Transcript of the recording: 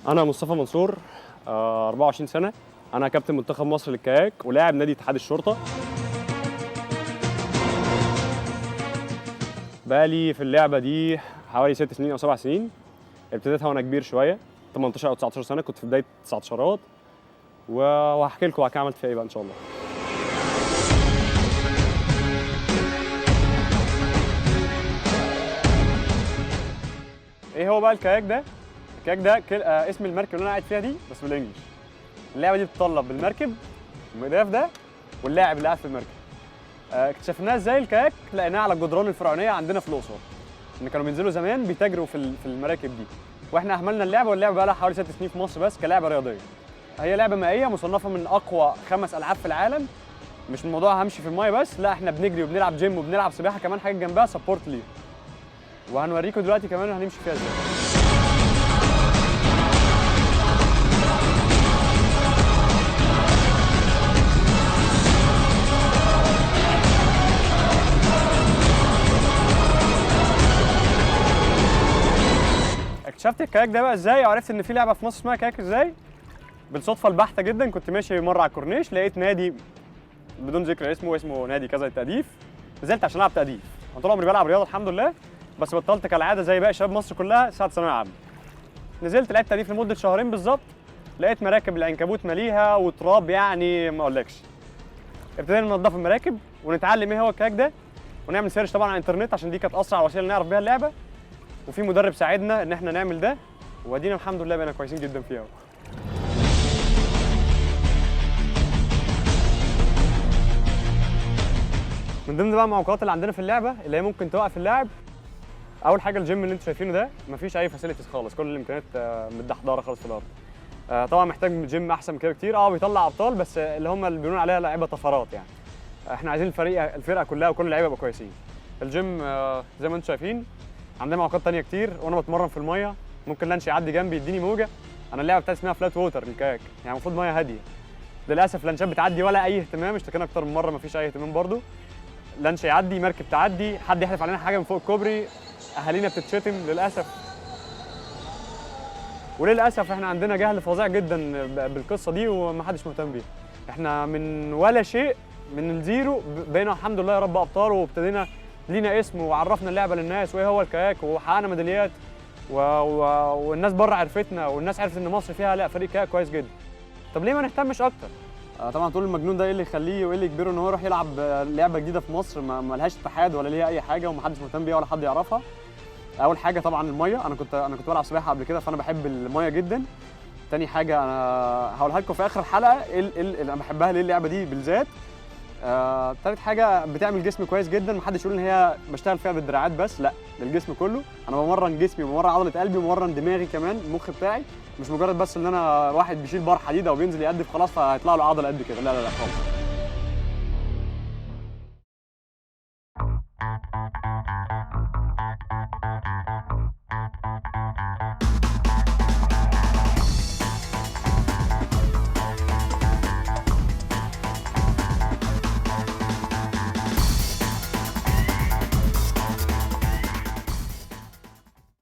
أنا مصطفى منصور، 24 سنة. أنا كابتن منتخب مصر للكاياك ولاعب نادي اتحاد الشرطة. بقالي في اللعبة دي حوالي 6 سنين أو 7 سنين. ابتديتها وأنا كبير شوية، 18 أو 19 سنة، كنت في بداية 19 وهحكي لكم عملت فيها إيه بقى إن شاء الله. إيه هو بقى الكاياك ده؟ الكاياك ده اسم المركب اللي أنا قاعد فيها دي بس بالإنجلش. اللعبة دي بتتطلب بالمركب المضياف ده واللاعب اللي قاعد في المركب. اكتشفناها ازاي الكاياك؟ لقيناها على الجدران الفرعونيه عندنا في الاقصر، ان كانوا بينزلوا زمان بيتاجروا في المراكب دي، واحنا اهملنا اللعبه، واللعبه بقى لها حوالي 6 سنين في مصر بس كلعبه رياضيه. هي لعبه مائيه مصنفه من اقوى 5 العاب في العالم. مش الموضوع همشي في المايه بس، لا احنا بنجري وبنلعب جيم وبنلعب سباحه كمان حاجه جنبها سبورت ليه. وهنوريكم دلوقتي كمان هنمشي فيها ازاي. اكتشفت الكاياك ده بقى ازاي، وعرفت ان في لعبه في مصر اسمها كاياك ازاي؟ بالصدفه البحته جدا، كنت ماشي مره على الكورنيش لقيت نادي بدون ذكر اسمه نادي كذا التأديف. نزلت عشان العب تأديف. انا طول عمري بلعب رياضه الحمد لله، بس بطلت كالعاده زي باقي شباب مصر كلها ساعه ثانويه عامه. نزلت لعبت تأديف لمده شهرين بالظبط، لقيت مراكب العنكبوت ماليها وتراب يعني ما اقولكش. ابتدينا ننظف المراكب ونتعلم ايه هو الكاياك ده، ونعمل سيرش طبعا على الانترنت عشان دي كانت اسرع وسيله نعرف بيها اللعبه. وفي مدرب ساعدنا ان احنا نعمل ده، وادينا الحمد لله بقينا كويسين جدا فيها. من ضمن بقى المعوقات اللي عندنا في اللعبه اللي هي ممكن توقف اللاعب، اول حاجه الجيم اللي انتوا شايفينه ده مفيش اي فاسيلتيز خالص، كل الامكانيات متدحضره خالص في الارض. طبعا محتاج جيم احسن من كده كتير. بيطلع ابطال بس اللي هم اللي بيقولوا عليها لعيبه طفرات يعني. احنا عايزين الفرقه كلها وكل اللعيبه يبقوا كويسين. الجيم زي ما انتوا شايفين عندنا معوقات تانية كتير. وانا بتمرن في الميه ممكن لانش يعدي جنبي يديني موجه. انا اللعبه بتاعتي اسمها فلات ووتر الكاياك، يعني المفروض ميه هاديه. للاسف لانشات بتعدي ولا اي اهتمام، اشتكينا اكتر من مره مفيش اي اهتمام برضو. لانش يعدي، مركب تعدي، حد يحدف علينا حاجه من فوق الكوبري، اهالينا بتتشتم للاسف. وللاسف احنا عندنا جهل فظيع جدا بالقصه دي ومحدش مهتم بيها. احنا من ولا شيء، من الزيرو بقينا الحمد لله يا رب ابطال، وابتدينا لينا اسم وعرفنا اللعبه للناس وايه هو الكاياك، وحققنا ميداليات والناس بره عرفتنا، والناس عرفت ان مصر فيها لا فريق كاياك كويس جدا. طب ليه ما نهتمش اكتر؟ طبعا تقول المجنون ده ايه اللي يخليه وايه اللي يجبره ان هو يروح يلعب لعبه جديده في مصر ما لهاش اتحاد ولا ليها اي حاجه ومحدش مهتم بيها ولا حد يعرفها. اول حاجه طبعا الميه، انا كنت بلعب سباحه قبل كده فانا بحب الميه جدا. تاني حاجه انا هقولها لكم في اخر الحلقه ايه اللي انا بحبها ليه اللعبه دي بالذات. تالت حاجه بتعمل جسم كويس جدا، محدش يقول ان هي بشتغل فيها بالدراعات بس، لا الجسم كله. انا بمرن جسمي وبمرن عضله قلبي وبمرن دماغي كمان، المخ بتاعي. مش مجرد بس ان انا واحد بيشيل بار حديد او بينزل يقدف خلاص فهيطلع له عضله قد كده، لا لا لا خالص.